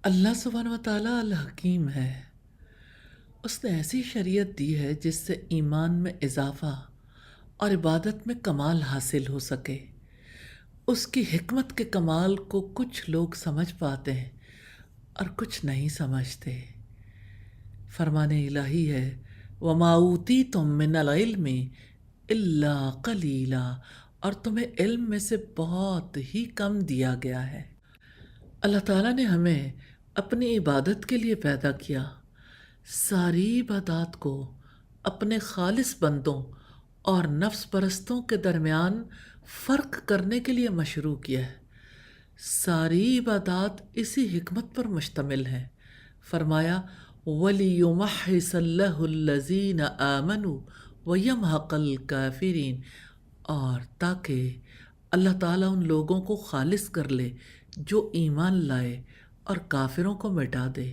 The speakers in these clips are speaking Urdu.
اللہ سبحانہ و تعالیٰ الحکیم ہے۔ اس نے ایسی شریعت دی ہے جس سے ایمان میں اضافہ اور عبادت میں کمال حاصل ہو سکے۔ اس کی حکمت کے کمال کو کچھ لوگ سمجھ پاتے ہیں اور کچھ نہیں سمجھتے۔ فرمان الہی ہے وَمَا أُوتِيتُم مِّنَ الْعِلْمِ إِلَّا قَلِيلًا، اور تمہیں علم میں سے بہت ہی کم دیا گیا ہے۔ اللہ تعالیٰ نے ہمیں اپنی عبادت کے لیے پیدا کیا، ساری عبادات کو اپنے خالص بندوں اور نفس پرستوں کے درمیان فرق کرنے کے لیے مشروع کیا ہے۔ ساری عبادات اسی حکمت پر مشتمل ہیں۔ فرمایا وَلِيُمَحِّصَ اللَّهُ الَّذِينَ آمَنُوا وَيَمْحَقَ الْكَافِرِينَ، اور تاکہ اللہ تعالیٰ ان لوگوں کو خالص کر لے جو ایمان لائے اور کافروں کو مٹا دے،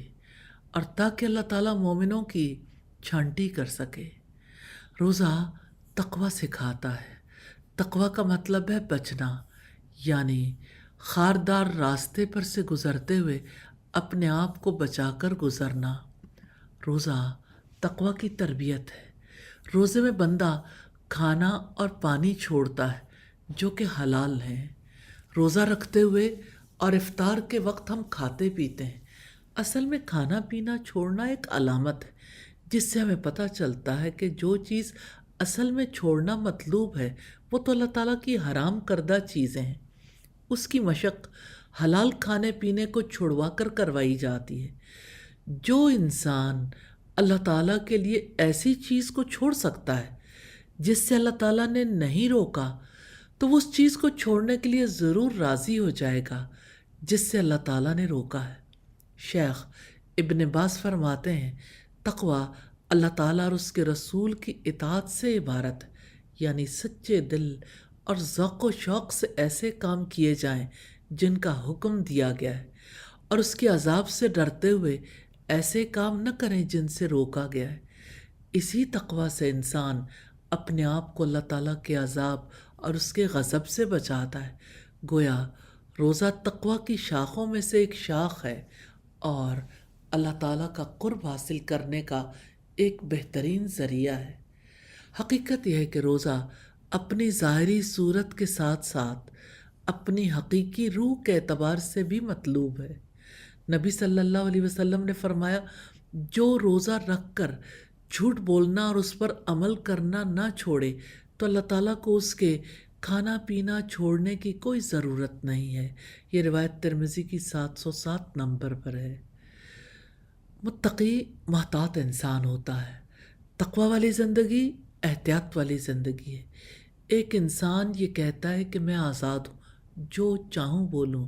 اور تاکہ اللہ تعالیٰ مومنوں کی چھانٹی کر سکے۔ روزہ تقوی سکھاتا ہے۔ تقوی کا مطلب ہے بچنا، یعنی خاردار راستے پر سے گزرتے ہوئے اپنے آپ کو بچا کر گزرنا۔ روزہ تقوی کی تربیت ہے۔ روزے میں بندہ کھانا اور پانی چھوڑتا ہے جو کہ حلال ہیں۔ روزہ رکھتے ہوئے اور افطار کے وقت ہم کھاتے پیتے ہیں۔ اصل میں کھانا پینا چھوڑنا ایک علامت ہے جس سے ہمیں پتہ چلتا ہے کہ جو چیز اصل میں چھوڑنا مطلوب ہے وہ تو اللہ تعالیٰ کی حرام کردہ چیزیں ہیں۔ اس کی مشق حلال کھانے پینے کو چھڑوا کر کروائی جاتی ہے۔ جو انسان اللہ تعالیٰ کے لیے ایسی چیز کو چھوڑ سکتا ہے جس سے اللہ تعالیٰ نے نہیں روکا، تو وہ اس چیز کو چھوڑنے کے لیے ضرور راضی ہو جائے گا جس سے اللہ تعالیٰ نے روکا ہے۔ شیخ ابن باز فرماتے ہیں تقوی اللہ تعالیٰ اور اس کے رسول کی اطاعت سے عبارت ہے، یعنی سچے دل اور ذوق و شوق سے ایسے کام کیے جائیں جن کا حکم دیا گیا ہے، اور اس کے عذاب سے ڈرتے ہوئے ایسے کام نہ کریں جن سے روکا گیا ہے۔ اسی تقوی سے انسان اپنے آپ کو اللہ تعالیٰ کے عذاب اور اس کے غضب سے بچاتا ہے۔ گویا روزہ تقوی کی شاخوں میں سے ایک شاخ ہے اور اللہ تعالیٰ کا قرب حاصل کرنے کا ایک بہترین ذریعہ ہے۔ حقیقت یہ ہے کہ روزہ اپنی ظاہری صورت کے ساتھ ساتھ اپنی حقیقی روح کے اعتبار سے بھی مطلوب ہے۔ نبی صلی اللہ علیہ وسلم نے فرمایا جو روزہ رکھ کر جھوٹ بولنا اور اس پر عمل کرنا نہ چھوڑے تو اللہ تعالیٰ کو اس کے کھانا پینا چھوڑنے کی کوئی ضرورت نہیں ہے۔ یہ روایت ترمذی کی 707 نمبر پر ہے۔ متقی محتاط انسان ہوتا ہے۔ تقوی والی زندگی احتیاط والی زندگی ہے۔ ایک انسان یہ کہتا ہے کہ میں آزاد ہوں، جو چاہوں بولوں،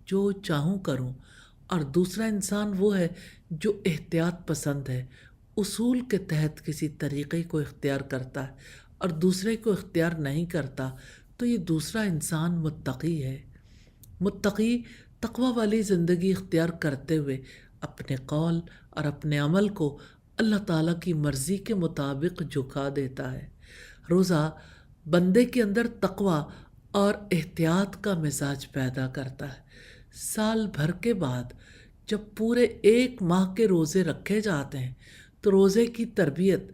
جو چاہوں کروں، اور دوسرا انسان وہ ہے جو احتیاط پسند ہے، اصول کے تحت کسی طریقے کو اختیار کرتا ہے اور دوسرے کو اختیار نہیں کرتا، تو یہ دوسرا انسان متقی ہے۔ متقی تقوی والی زندگی اختیار کرتے ہوئے اپنے قول اور اپنے عمل کو اللہ تعالیٰ کی مرضی کے مطابق جھکا دیتا ہے۔ روزہ بندے کے اندر تقوی اور احتیاط کا مزاج پیدا کرتا ہے۔ سال بھر کے بعد جب پورے 1 ماہ کے روزے رکھے جاتے ہیں تو روزے کی تربیت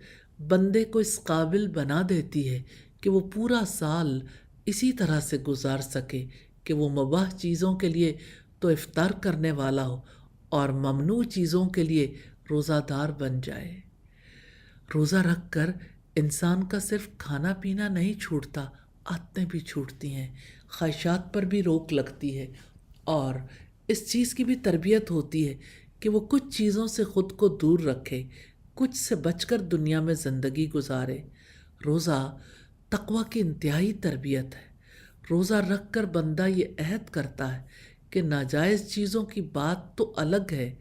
بندے کو اس قابل بنا دیتی ہے کہ وہ پورا سال اسی طرح سے گزار سکے کہ وہ مباح چیزوں کے لیے تو افطار کرنے والا ہو اور ممنوع چیزوں کے لیے روزہ دار بن جائے۔ روزہ رکھ کر انسان کا صرف کھانا پینا نہیں چھوٹتا، عادتیں بھی چھوٹتی ہیں، خواہشات پر بھی روک لگتی ہے، اور اس چیز کی بھی تربیت ہوتی ہے کہ وہ کچھ چیزوں سے خود کو دور رکھے، کچھ سے بچ کر دنیا میں زندگی گزارے۔ روزہ تقوی کی انتہائی تربیت ہے۔ روزہ رکھ کر بندہ یہ عہد کرتا ہے کہ ناجائز چیزوں کی بات تو الگ ہے،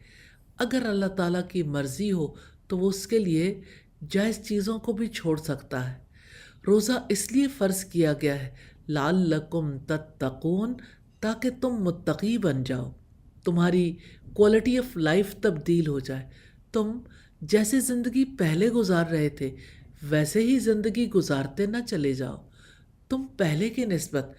اگر اللہ تعالیٰ کی مرضی ہو تو وہ اس کے لیے جائز چیزوں کو بھی چھوڑ سکتا ہے۔ روزہ اس لیے فرض کیا گیا ہے لعلکم تتقون، تاکہ تم متقی بن جاؤ، تمہاری کوالٹی آف لائف تبدیل ہو جائے، تم جیسے زندگی پہلے گزار رہے تھے ویسے ہی زندگی گزارتے نہ چلے جاؤ، تم پہلے کی نسبت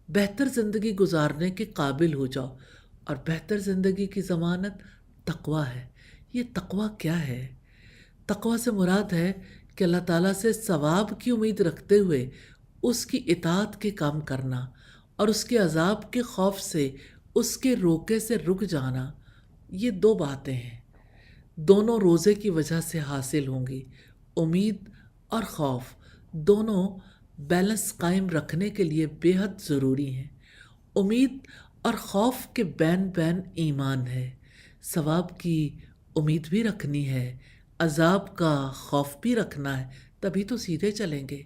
بہتر زندگی گزارنے کے قابل ہو جاؤ، اور بہتر زندگی کی ضمانت تقوی ہے۔ یہ تقوی کیا ہے؟ تقوی سے مراد ہے کہ اللہ تعالیٰ سے ثواب کی امید رکھتے ہوئے اس کی اطاعت کے کام کرنا اور اس کے عذاب کے خوف سے اس کے روکے سے رک جانا۔ یہ دو باتیں ہیں، دونوں روزے کی وجہ سے حاصل ہوں گی۔ امید اور خوف دونوں بیلنس قائم رکھنے کے لیے بے حد ضروری ہیں۔ امید اور خوف کے بین بین ایمان ہے۔ ثواب کی امید بھی رکھنی ہے، عذاب کا خوف بھی رکھنا ہے، تبھی تو سیدھے چلیں گے،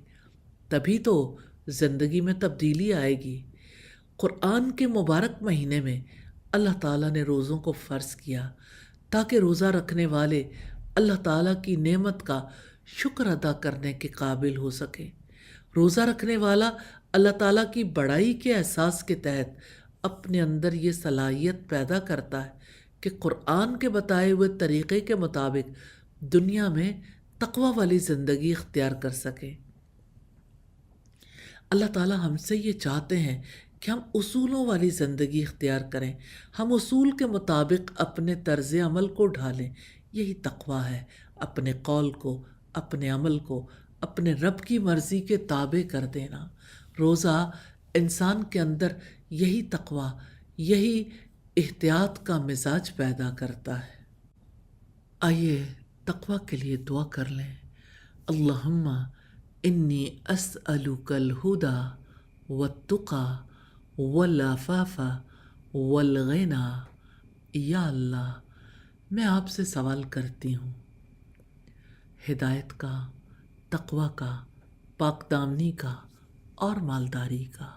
تبھی تو زندگی میں تبدیلی آئے گی۔ قرآن کے مبارک مہینے میں اللہ تعالیٰ نے روزوں کو فرض کیا تاکہ روزہ رکھنے والے اللہ تعالیٰ کی نعمت کا شکر ادا کرنے کے قابل ہو سکے۔ روزہ رکھنے والا اللہ تعالیٰ کی بڑائی کے احساس کے تحت اپنے اندر یہ صلاحیت پیدا کرتا ہے کہ قرآن کے بتائے ہوئے طریقے کے مطابق دنیا میں تقوی والی زندگی اختیار کر سکے۔ اللہ تعالیٰ ہم سے یہ چاہتے ہیں کہ ہم اصولوں والی زندگی اختیار کریں، ہم اصول کے مطابق اپنے طرز عمل کو ڈھالیں۔ یہی تقوی ہے، اپنے قول کو، اپنے عمل کو اپنے رب کی مرضی کے تابع کر دینا۔ روزہ انسان کے اندر یہی تقوی، یہی احتیاط کا مزاج پیدا کرتا ہے۔ آئیے تقوی کے لیے دعا کر لیں۔ اللہم انی اسألک الہدی والتقی والعفاف والغنی۔ یا اللہ، میں آپ سے سوال کرتی ہوں ہدایت کا، تقوی کا، پاک دامنی کا اور مالداری کا۔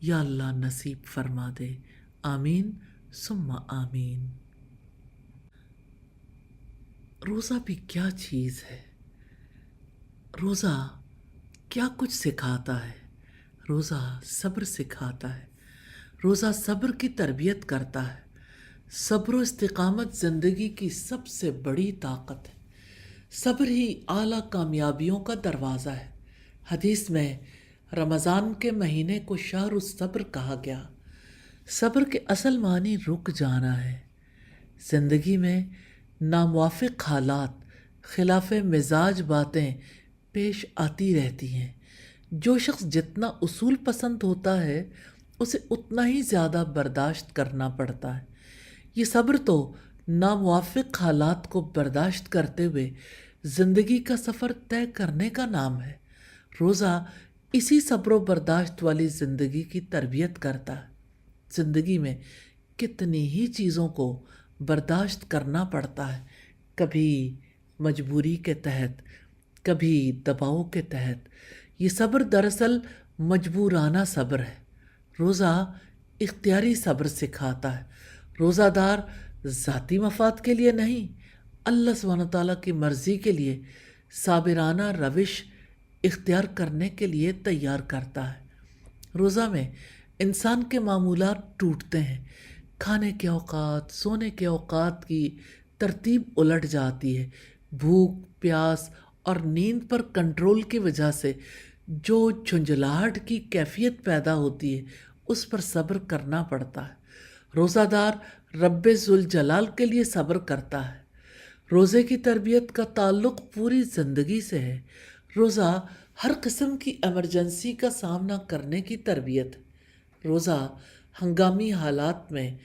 یا اللہ نصیب فرما دے، آمین ثم آمین۔ روزہ بھی کیا چیز ہے، روزہ کیا کچھ سکھاتا ہے۔ روزہ صبر سکھاتا ہے، روزہ صبر کی تربیت کرتا ہے۔ صبر و استقامت زندگی کی سب سے بڑی طاقت ہے۔ صبر ہی اعلیٰ کامیابیوں کا دروازہ ہے۔ حدیث میں رمضان کے مہینے کو شہر الصبر کہا گیا۔ صبر کے اصل معنی رک جانا ہے۔ زندگی میں ناموافق حالات، خلاف مزاج باتیں پیش آتی رہتی ہیں۔ جو شخص جتنا اصول پسند ہوتا ہے اسے اتنا ہی زیادہ برداشت کرنا پڑتا ہے۔ یہ صبر تو ناموافق حالات کو برداشت کرتے ہوئے زندگی کا سفر طے کرنے کا نام ہے۔ روزہ اسی صبر و برداشت والی زندگی کی تربیت کرتا ہے۔ زندگی میں کتنی ہی چیزوں کو برداشت کرنا پڑتا ہے، کبھی مجبوری کے تحت، کبھی دباؤ کے تحت۔ یہ صبر دراصل مجبورانہ صبر ہے۔ روزہ اختیاری صبر سکھاتا ہے۔ روزہ دار ذاتی مفاد کے لیے نہیں، اللہ سبحانہ تعالیٰ کی مرضی کے لیے صابرانہ روش اختیار کرنے کے لیے تیار کرتا ہے۔ روزہ میں انسان کے معمولات ٹوٹتے ہیں، کھانے کے اوقات، سونے کے اوقات کی ترتیب الٹ جاتی ہے۔ بھوک، پیاس اور نیند پر کنٹرول کی وجہ سے جو جھنجھلاہٹ کی کیفیت پیدا ہوتی ہے اس پر صبر کرنا پڑتا ہے۔ روزہ دار رب ذوالجلال کے لیے صبر کرتا ہے۔ روزے کی تربیت کا تعلق پوری زندگی سے ہے۔ روزہ ہر قسم کی ایمرجنسی کا سامنا کرنے کی تربیت ہے۔ روزہ ہنگامی حالات میں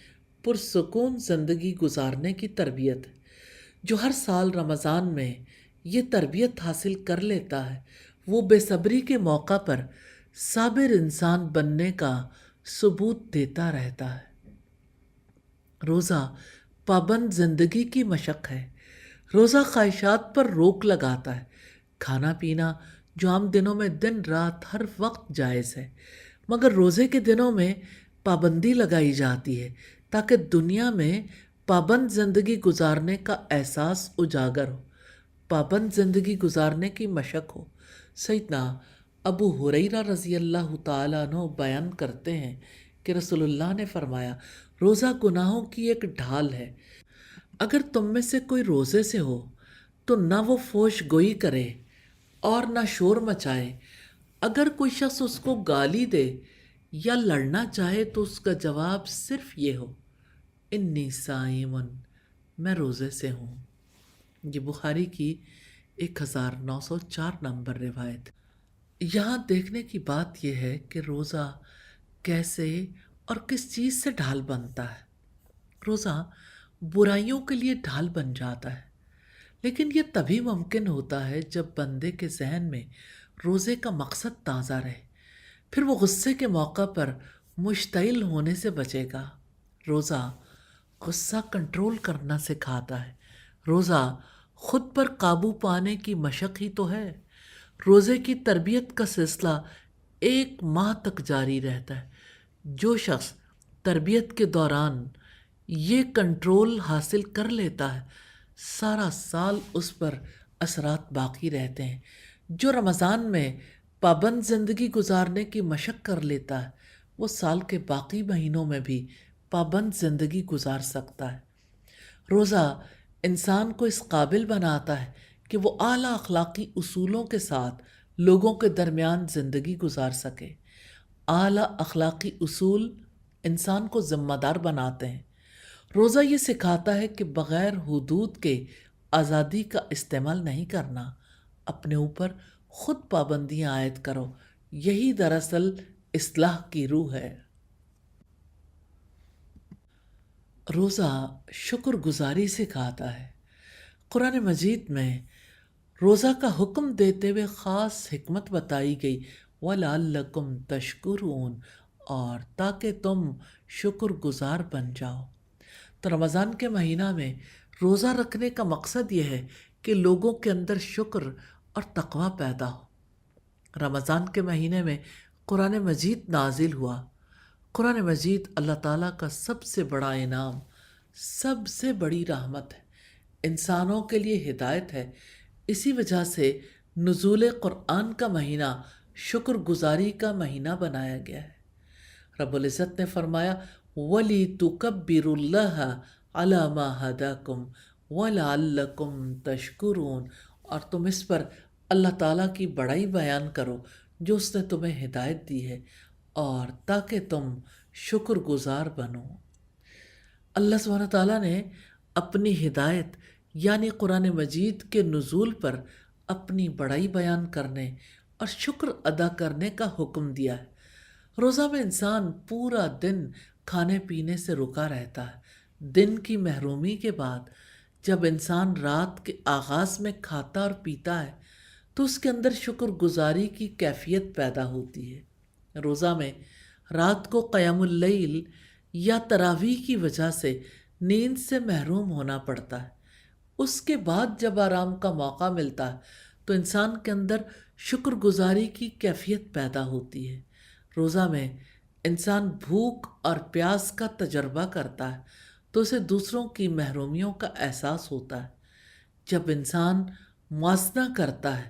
پرسکون زندگی گزارنے کی تربیت ہے۔ جو ہر سال رمضان میں یہ تربیت حاصل کر لیتا ہے وہ بے صبری کے موقع پر صابر انسان بننے کا ثبوت دیتا رہتا ہے۔ روزہ پابند زندگی کی مشق ہے۔ روزہ خواہشات پر روک لگاتا ہے۔ کھانا پینا جو عام دنوں میں دن رات ہر وقت جائز ہے، مگر روزے کے دنوں میں پابندی لگائی جاتی ہے تاکہ دنیا میں پابند زندگی گزارنے کا احساس اجاگر ہو، پابند زندگی گزارنے کی مشق ہو۔ سیدنا ابو ہریرہ رضی اللہ تعالیٰ عنہ بیان کرتے ہیں کہ رسول اللہ نے فرمایا، روزہ گناہوں کی ایک ڈھال ہے۔ اگر تم میں سے کوئی روزے سے ہو تو نہ وہ فوش گوئی کرے اور نہ شور مچائے۔ اگر کوئی شخص اس کو گالی دے یا لڑنا چاہے تو اس کا جواب صرف یہ ہو، انی صائم، میں روزے سے ہوں۔ یہ بخاری کی 1904 نمبر روایت۔ یہاں دیکھنے کی بات یہ ہے کہ روزہ کیسے اور کس چیز سے ڈھال بنتا ہے۔ روزہ برائیوں کے لیے ڈھال بن جاتا ہے، لیکن یہ تبھی ممکن ہوتا ہے جب بندے کے ذہن میں روزے کا مقصد تازہ رہے، پھر وہ غصے کے موقع پر مشتعل ہونے سے بچے گا۔ روزہ غصہ کنٹرول کرنا سکھاتا ہے۔ روزہ خود پر قابو پانے کی مشق ہی تو ہے۔ روزے کی تربیت کا سلسلہ 1 ماہ تک جاری رہتا ہے۔ جو شخص تربیت کے دوران یہ کنٹرول حاصل کر لیتا ہے، سارا سال اس پر اثرات باقی رہتے ہیں۔ جو رمضان میں پابند زندگی گزارنے کی مشق کر لیتا ہے، وہ سال کے باقی مہینوں میں بھی پابند زندگی گزار سکتا ہے۔ روزہ انسان کو اس قابل بناتا ہے کہ وہ اعلیٰ اخلاقی اصولوں کے ساتھ لوگوں کے درمیان زندگی گزار سکے۔ اعلیٰ اخلاقی اصول انسان کو ذمہ دار بناتے ہیں۔ روزہ یہ سکھاتا ہے کہ بغیر حدود کے آزادی کا استعمال نہیں کرنا۔ اپنے اوپر خود پابندیاں عائد کرو۔ یہی دراصل اصلاح کی روح ہے۔ روزہ شکر گزاری سکھاتا ہے۔ قرآن مجید میں روزہ کا حکم دیتے ہوئے خاص حکمت بتائی گئی، وَلَعَلَّكُمْ تَشْكُرُونَ، اور تاکہ تم شکر گزار بن جاؤ۔ تو رمضان کے مہینہ میں روزہ رکھنے کا مقصد یہ ہے کہ لوگوں کے اندر شکر اور تقوی پیدا ہو۔ رمضان کے مہینے میں قرآن مجید نازل ہوا۔ قرآن مجید اللہ تعالیٰ کا سب سے بڑا انعام، سب سے بڑی رحمت ہے، انسانوں کے لیے ہدایت ہے۔ اسی وجہ سے نزول قرآن کا مہینہ شکر گزاری کا مہینہ بنایا گیا ہے۔ رب العزت نے فرمایا، وَلِتُكَبِّرُوا اللَّهَ عَلَى مَا هَدَاكُمْ وَلَعَلَّكُمْ تَشْكُرُونَ، اور تم اس پر اللہ تعالیٰ کی بڑائی بیان کرو جو اس نے تمہیں ہدایت دی ہے، اور تاکہ تم شکر گزار بنو۔ اللہ سبحانہ تعالیٰ نے اپنی ہدایت یعنی قرآن مجید کے نزول پر اپنی بڑائی بیان کرنے اور شکر ادا کرنے کا حکم دیا ہے۔ روزہ میں انسان پورا دن کھانے پینے سے رکا رہتا ہے۔ دن کی محرومی کے بعد جب انسان رات کے آغاز میں کھاتا اور پیتا ہے تو اس کے اندر شکر گزاری کی کیفیت پیدا ہوتی ہے۔ روزہ میں رات کو قیام اللیل یا تراویح کی وجہ سے نیند سے محروم ہونا پڑتا ہے۔ اس کے بعد جب آرام کا موقع ملتا ہے تو انسان کے اندر شکر گزاری کی کیفیت پیدا ہوتی ہے۔ روزہ میں انسان بھوک اور پیاس کا تجربہ کرتا ہے تو اسے دوسروں کی محرومیوں کا احساس ہوتا ہے۔ جب انسان موازنہ کرتا ہے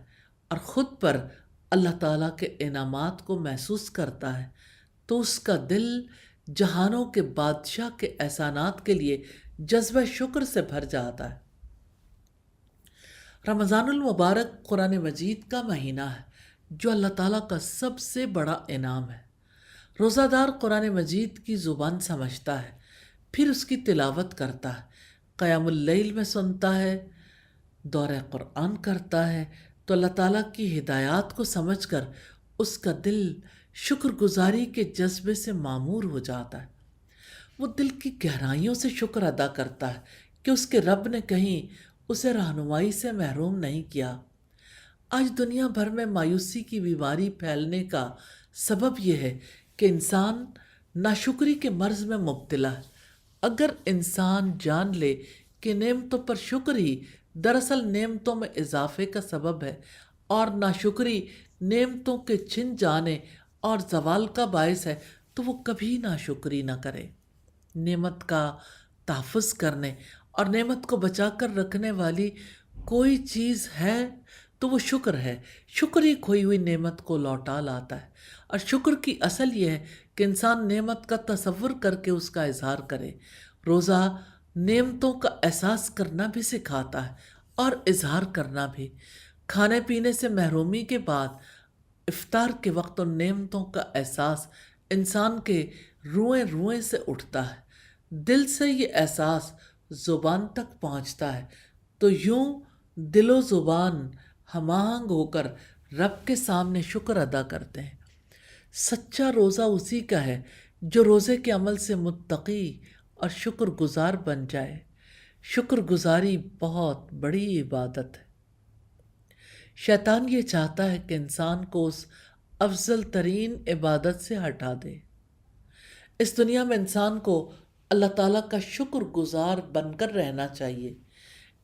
اور خود پر اللہ تعالیٰ کے انعامات کو محسوس کرتا ہے تو اس کا دل جہانوں کے بادشاہ کے احسانات کے لیے جذبہ شکر سے بھر جاتا ہے۔ رمضان المبارک قرآن مجید کا مہینہ ہے جو اللہ تعالیٰ کا سب سے بڑا انعام ہے۔ روزہ دار قرآن مجید کی زبان سمجھتا ہے، پھر اس کی تلاوت کرتا ہے، قیام اللیل میں سنتا ہے، دورہ قرآن کرتا ہے تو اللہ تعالیٰ کی ہدایات کو سمجھ کر اس کا دل شکر گزاری کے جذبے سے معمور ہو جاتا ہے۔ وہ دل کی گہرائیوں سے شکر ادا کرتا ہے کہ اس کے رب نے کہیں اسے رہنمائی سے محروم نہیں کیا۔ آج دنیا بھر میں مایوسی کی بیماری پھیلنے کا سبب یہ ہے کہ انسان ناشکری کے مرض میں مبتلا ہے۔ اگر انسان جان لے کہ نعمتوں پر شکر ہی دراصل نعمتوں میں اضافے کا سبب ہے اور ناشکری نعمتوں کے چھن جانے اور زوال کا باعث ہے، تو وہ کبھی ناشکری نہ کرے۔ نعمت کا تحفظ کرنے اور نعمت کو بچا کر رکھنے والی کوئی چیز ہے تو وہ شکر ہے۔ شکر ہی کھوئی ہوئی نعمت کو لوٹا لاتا ہے، اور شکر کی اصل یہ ہے کہ انسان نعمت کا تصور کر کے اس کا اظہار کرے۔ روزہ نعمتوں کا احساس کرنا بھی سکھاتا ہے اور اظہار کرنا بھی۔ کھانے پینے سے محرومی کے بعد افطار کے وقت ان نعمتوں کا احساس انسان کے روئیں روئیں سے اٹھتا ہے۔ دل سے یہ احساس زبان تک پہنچتا ہے تو یوں دل و زبان ہم آہنگ ہو کر رب کے سامنے شکر ادا کرتے ہیں۔ سچا روزہ اسی کا ہے جو روزے کے عمل سے متقی اور شکر گزار بن جائے۔ شکر گزاری بہت بڑی عبادت ہے۔ شیطان یہ چاہتا ہے کہ انسان کو اس افضل ترین عبادت سے ہٹا دے۔ اس دنیا میں انسان کو اللہ تعالیٰ کا شکر گزار بن کر رہنا چاہیے۔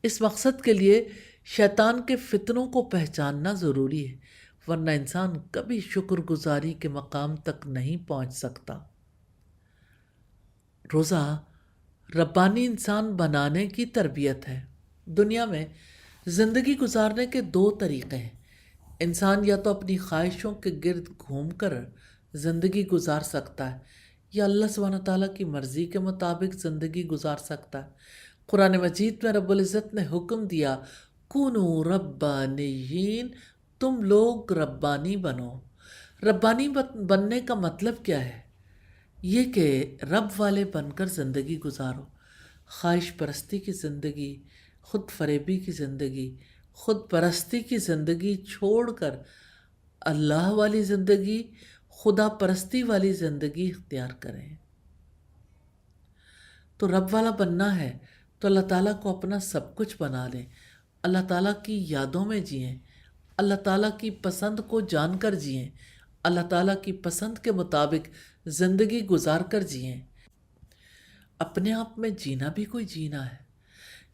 اس مقصد کے لیے شیطان کے فتنوں کو پہچاننا ضروری ہے، ورنہ انسان کبھی شکر گزاری کے مقام تک نہیں پہنچ سکتا۔ روزہ ربانی انسان بنانے کی تربیت ہے۔ دنیا میں زندگی گزارنے کے دو طریقے ہیں۔ انسان یا تو اپنی خواہشوں کے گرد گھوم کر زندگی گزار سکتا ہے، یا اللہ سبحانہ تعالیٰ کی مرضی کے مطابق زندگی گزار سکتا ہے۔ قرآن مجید میں رب العزت نے حکم دیا، کونو ربانیین، تم لوگ ربانی بنو۔ ربانی بننے کا مطلب کیا ہے؟ یہ کہ رب والے بن کر زندگی گزارو۔ خواہش پرستی کی زندگی، خود فریبی کی زندگی، خود پرستی کی زندگی چھوڑ کر اللہ والی زندگی، خدا پرستی والی زندگی اختیار کریں۔ تو رب والا بننا ہے تو اللہ تعالیٰ کو اپنا سب کچھ بنا لیں، اللہ تعالیٰ کی یادوں میں جئیں، اللہ تعالیٰ کی پسند کو جان کر جئیں، اللہ تعالیٰ کی پسند کے مطابق زندگی گزار کر جئیں۔ اپنے آپ میں جینا بھی کوئی جینا ہے۔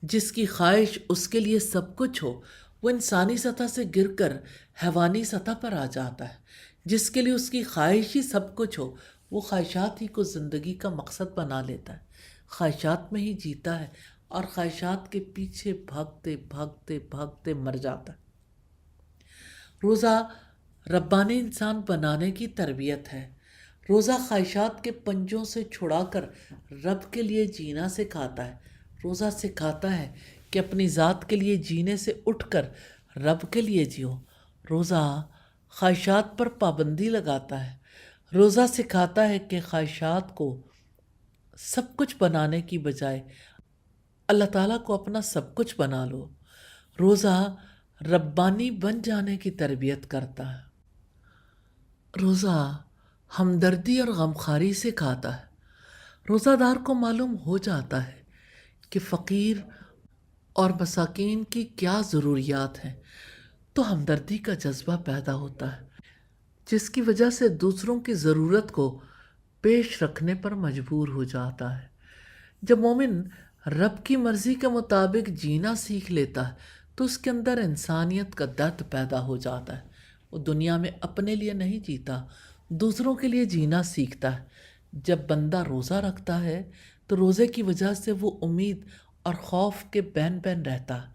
جس کی خواہش اس کے لیے سب کچھ ہو، وہ انسانی سطح سے گر کر حیوانی سطح پر آ جاتا ہے۔ جس کے لیے اس کی خواہش ہی سب کچھ ہو، وہ خواہشات ہی کو زندگی کا مقصد بنا لیتا ہے، خواہشات میں ہی جیتا ہے اور خواہشات کے پیچھے بھاگتے بھاگتے بھاگتے مر جاتا ہے۔ روزہ ربانی انسان بنانے کی تربیت ہے۔ روزہ خواہشات کے پنجوں سے چھڑا کر رب کے لیے جینا سکھاتا ہے۔ روزہ سکھاتا ہے کہ اپنی ذات کے لیے جینے سے اٹھ کر رب کے لیے جیو۔ روزہ خواہشات پر پابندی لگاتا ہے۔ روزہ سکھاتا ہے کہ خواہشات کو سب کچھ بنانے کی بجائے اللہ تعالیٰ کو اپنا سب کچھ بنا لو۔ روزہ ربانی بن جانے کی تربیت کرتا ہے۔ روزہ ہمدردی اور غمخواری سکھاتا ہے۔ روزہ دار کو معلوم ہو جاتا ہے کہ فقیر اور مساکین کی کیا ضروریات ہیں، تو ہمدردی کا جذبہ پیدا ہوتا ہے، جس کی وجہ سے دوسروں کی ضرورت کو پیش رکھنے پر مجبور ہو جاتا ہے۔ جب مومن رب کی مرضی کے مطابق جینا سیکھ لیتا ہے تو اس کے اندر انسانیت کا درد پیدا ہو جاتا ہے۔ وہ دنیا میں اپنے لیے نہیں جیتا، دوسروں کے لیے جینا سیکھتا ہے۔ جب بندہ روزہ رکھتا ہے تو روزے کی وجہ سے وہ امید اور خوف کے بین بین رہتا ہے۔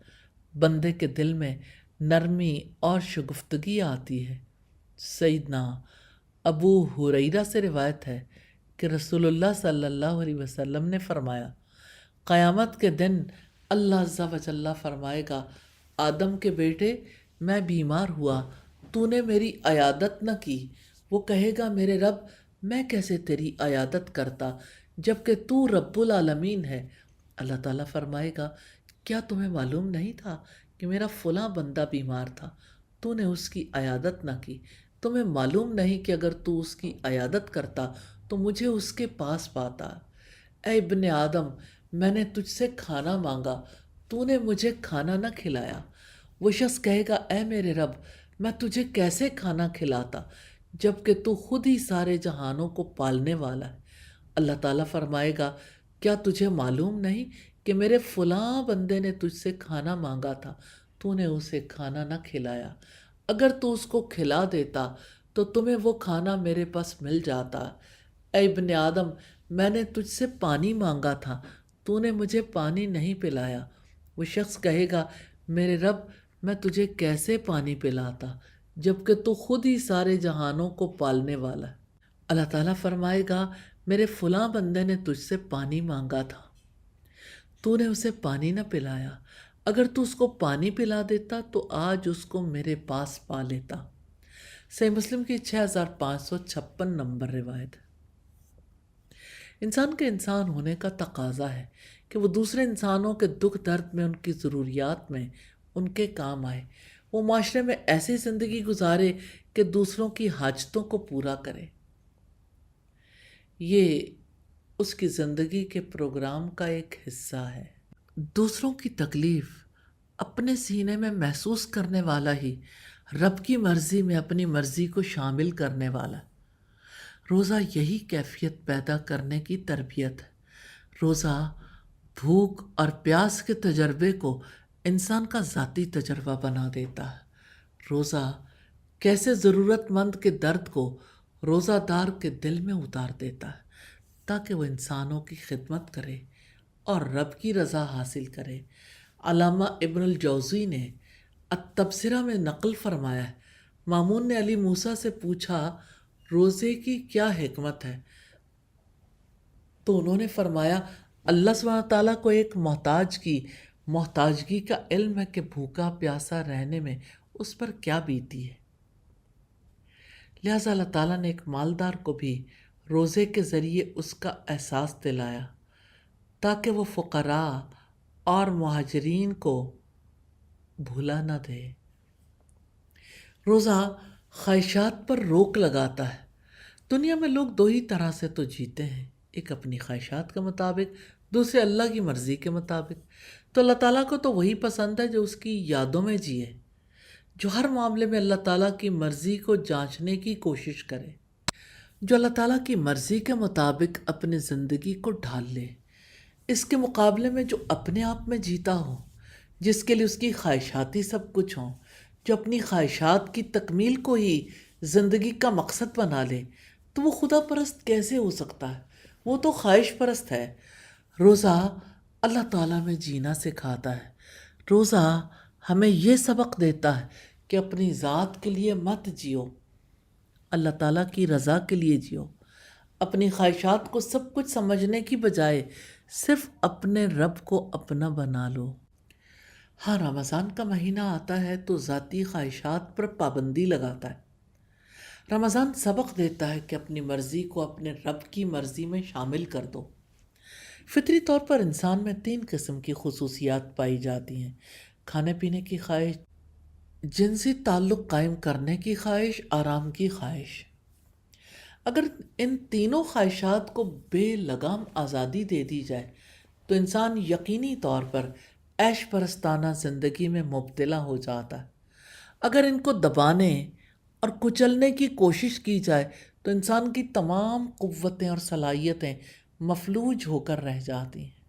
بندے کے دل میں نرمی اور شگفتگی آتی ہے۔ سیدنا ابو ہریرہ سے روایت ہے کہ رسول اللہ صلی اللہ علیہ وسلم نے فرمایا، قیامت کے دن اللہ عز و جل فرمائے گا، آدم کے بیٹے، میں بیمار ہوا، تو نے میری عیادت نہ کی۔ وہ کہے گا، میرے رب، میں کیسے تیری عیادت کرتا جبکہ تو رب العالمین ہے۔ اللہ تعالیٰ فرمائے گا، کیا تمہیں معلوم نہیں تھا کہ میرا فلاں بندہ بیمار تھا، تو نے اس کی عیادت نہ کی؟ تمہیں معلوم نہیں کہ اگر تو اس کی عیادت کرتا تو مجھے اس کے پاس پاتا؟ اے ابن آدم، میں نے تجھ سے کھانا مانگا، تو نے مجھے کھانا نہ کھلایا۔ وہ شخص کہے گا، اے میرے رب، میں تجھے کیسے کھانا کھلاتا جبکہ تو خود ہی سارے جہانوں کو پالنے والا ہے۔ اللہ تعالیٰ فرمائے گا، کیا تجھے معلوم نہیں کہ میرے فلاں بندے نے تجھ سے کھانا مانگا تھا، تو نے اسے کھانا نہ کھلایا؟ اگر تو اس کو کھلا دیتا تو تمہیں وہ کھانا میرے پاس مل جاتا۔ اے ابن آدم، میں نے تجھ سے پانی مانگا تھا، تو نے مجھے پانی نہیں پلایا۔ وہ شخص کہے گا، میرے رب، میں تجھے کیسے پانی پلاتا جبکہ تو خود ہی سارے جہانوں کو پالنے والا ہے۔ اللہ تعالیٰ فرمائے گا، میرے فلاں بندے نے تجھ سے پانی مانگا تھا، تو نے اسے پانی نہ پلایا۔ اگر تو اس کو پانی پلا دیتا تو آج اس کو میرے پاس پا لیتا۔ صحیح مسلم کی 6556 نمبر روایت ہے۔ انسان کے انسان ہونے کا تقاضا ہے کہ وہ دوسرے انسانوں کے دکھ درد میں، ان کی ضروریات میں ان کے کام آئے، وہ معاشرے میں ایسی زندگی گزارے کہ دوسروں کی حاجتوں کو پورا کرے۔ یہ اس کی زندگی کے پروگرام کا ایک حصہ ہے۔ دوسروں کی تکلیف اپنے سینے میں محسوس کرنے والا ہی رب کی مرضی میں اپنی مرضی کو شامل کرنے والا۔ روزہ یہی کیفیت پیدا کرنے کی تربیت ہے۔ روزہ بھوک اور پیاس کے تجربے کو انسان کا ذاتی تجربہ بنا دیتا ہے۔ روزہ کیسے ضرورت مند کے درد کو روزہ دار کے دل میں اتار دیتا ہے تاکہ وہ انسانوں کی خدمت کرے اور رب کی رضا حاصل کرے۔ علامہ ابن الجوزی نے التبصرہ میں نقل فرمایا ہے، مامون نے علی موسیٰ سے پوچھا روزے کی کیا حکمت ہے، تو انہوں نے فرمایا اللہ سبحانہ تعالیٰ کو ایک محتاج کی محتاجگی کا علم ہے کہ بھوکا پیاسا رہنے میں اس پر کیا بیتی ہے۔ لہٰذا اللہ تعالیٰ نے ایک مالدار کو بھی روزے کے ذریعے اس کا احساس دلایا تاکہ وہ فقراء اور مہاجرین کو بھولا نہ دے۔ روزہ خواہشات پر روک لگاتا ہے۔ دنیا میں لوگ دو ہی طرح سے تو جیتے ہیں، ایک اپنی خواہشات کے مطابق، دوسرے اللہ کی مرضی کے مطابق۔ تو اللہ تعالیٰ کو تو وہی پسند ہے جو اس کی یادوں میں جیے، جو ہر معاملے میں اللہ تعالیٰ کی مرضی کو جانچنے کی کوشش کرے، جو اللہ تعالیٰ کی مرضی کے مطابق اپنی زندگی کو ڈھال لے۔ اس کے مقابلے میں جو اپنے آپ میں جیتا ہو، جس کے لیے اس کی خواہشات ہی سب کچھ ہوں، جو اپنی خواہشات کی تکمیل کو ہی زندگی کا مقصد بنا لے، تو وہ خدا پرست کیسے ہو سکتا ہے؟ وہ تو خواہش پرست ہے۔ روزہ اللہ تعالیٰ میں جینا سکھاتا ہے۔ روزہ ہمیں یہ سبق دیتا ہے کہ اپنی ذات کے لیے مت جیو، اللہ تعالیٰ کی رضا کے لیے جیو۔ اپنی خواہشات کو سب کچھ سمجھنے کی بجائے صرف اپنے رب کو اپنا بنا لو۔ ہاں، رمضان کا مہینہ آتا ہے تو ذاتی خواہشات پر پابندی لگاتا ہے۔ رمضان سبق دیتا ہے کہ اپنی مرضی کو اپنے رب کی مرضی میں شامل کر دو۔ فطری طور پر انسان میں 3 قسم کی خصوصیات پائی جاتی ہیں: کھانے پینے کی خواہش، جنسی تعلق قائم کرنے کی خواہش، آرام کی خواہش۔ اگر ان تینوں خواہشات کو بے لگام آزادی دے دی جائے تو انسان یقینی طور پر عیش پرستانہ زندگی میں مبتلا ہو جاتا ہے۔ اگر ان کو دبانے اور کچلنے کی کوشش کی جائے تو انسان کی تمام قوتیں اور صلاحیتیں مفلوج ہو کر رہ جاتی ہیں۔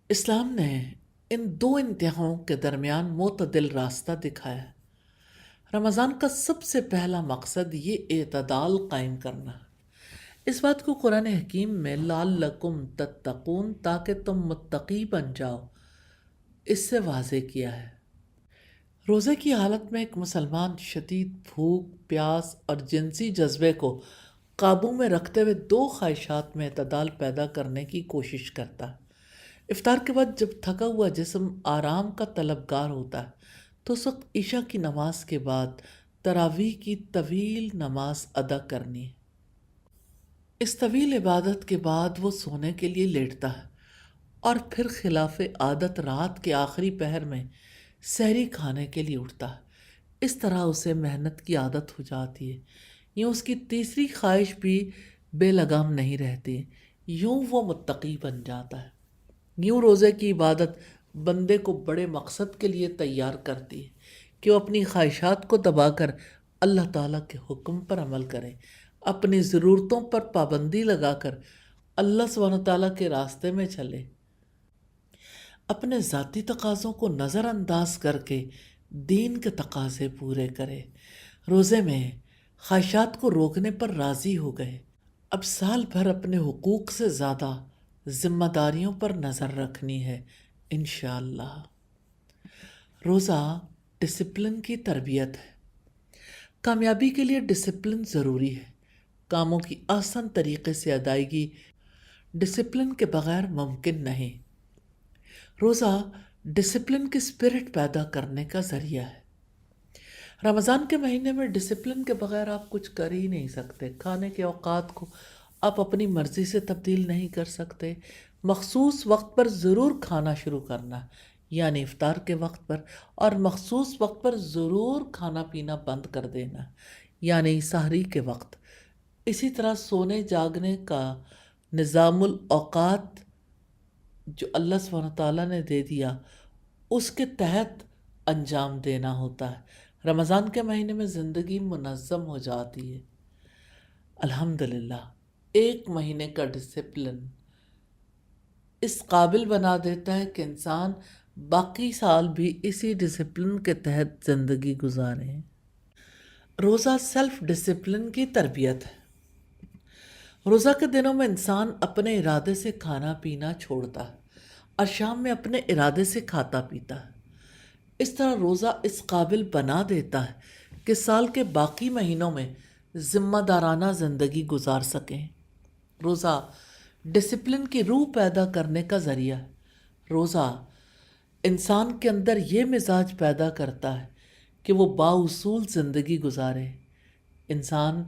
اسلام نے ان 2 انتہاؤں کے درمیان معتدل راستہ دکھایا ہے۔ رمضان کا سب سے پہلا مقصد یہ اعتدال قائم کرنا ہے۔ اس بات کو قرآن حکیم میں لعلکم تتقون، تاکہ تم متقی بن جاؤ، اس سے واضح کیا ہے۔ روزے کی حالت میں ایک مسلمان شدید بھوک، پیاس اور جنسی جذبے کو قابو میں رکھتے ہوئے 2 خواہشات میں اعتدال پیدا کرنے کی کوشش کرتا ہے۔ افطار کے بعد جب تھکا ہوا جسم آرام کا طلبگار ہوتا ہے تو اس وقت عشاء کی نماز کے بعد تراویح کی طویل نماز ادا کرنی ہے۔ اس طویل عبادت کے بعد وہ سونے کے لیے لیٹتا ہے اور پھر خلاف عادت رات کے آخری پہر میں سحری کھانے کے لیے اٹھتا ہے۔ اس طرح اسے محنت کی عادت ہو جاتی ہے۔ یوں اس کی تیسری خواہش بھی بے لگام نہیں رہتی، یوں وہ متقی بن جاتا ہے۔ یوں روزے کی عبادت بندے کو بڑے مقصد کے لیے تیار کرتی ہے کہ وہ اپنی خواہشات کو دبا کر اللہ تعالیٰ کے حکم پر عمل کرے، اپنی ضرورتوں پر پابندی لگا کر اللہ سبحانہ تعالیٰ کے راستے میں چلے، اپنے ذاتی تقاضوں کو نظر انداز کر کے دین کے تقاضے پورے کرے۔ روزے میں خواہشات کو روکنے پر راضی ہو گئے، اب سال بھر اپنے حقوق سے زیادہ ذمہ داریوں پر نظر رکھنی ہے انشاءاللہ۔ روزہ ڈسپلن کی تربیت ہے۔ کامیابی کے لیے ڈسپلن ضروری ہے۔ کاموں کی آسان طریقے سے ادائیگی ڈسپلن کے بغیر ممکن نہیں۔ روزہ ڈسپلن کی اسپرٹ پیدا کرنے کا ذریعہ ہے۔ رمضان کے مہینے میں ڈسپلن کے بغیر آپ کچھ کر ہی نہیں سکتے۔ کھانے کے اوقات کو آپ اپنی مرضی سے تبدیل نہیں کر سکتے، مخصوص وقت پر ضرور کھانا شروع کرنا، یعنی افطار کے وقت پر، اور مخصوص وقت پر ضرور کھانا پینا بند کر دینا، یعنی سحری کے وقت۔ اسی طرح سونے جاگنے کا نظام الاوقات جو اللہ سبحانہ تعالیٰ نے دے دیا، اس کے تحت انجام دینا ہوتا ہے۔ رمضان کے مہینے میں زندگی منظم ہو جاتی ہے، الحمدللہ۔ ایک مہینے کا ڈسپلن اس قابل بنا دیتا ہے کہ انسان باقی سال بھی اسی ڈسپلن کے تحت زندگی گزارے۔ روزہ سیلف ڈسپلن کی تربیت ہے۔ روزہ کے دنوں میں انسان اپنے ارادے سے کھانا پینا چھوڑتا ہے اور شام میں اپنے ارادے سے کھاتا پیتا ہے۔ اس طرح روزہ اس قابل بنا دیتا ہے کہ سال کے باقی مہینوں میں ذمہ دارانہ زندگی گزار سکیں۔ روزہ ڈسپلن کی روح پیدا کرنے کا ذریعہ ہے۔ روزہ انسان کے اندر یہ مزاج پیدا کرتا ہے کہ وہ بااصول زندگی گزارے۔ انسان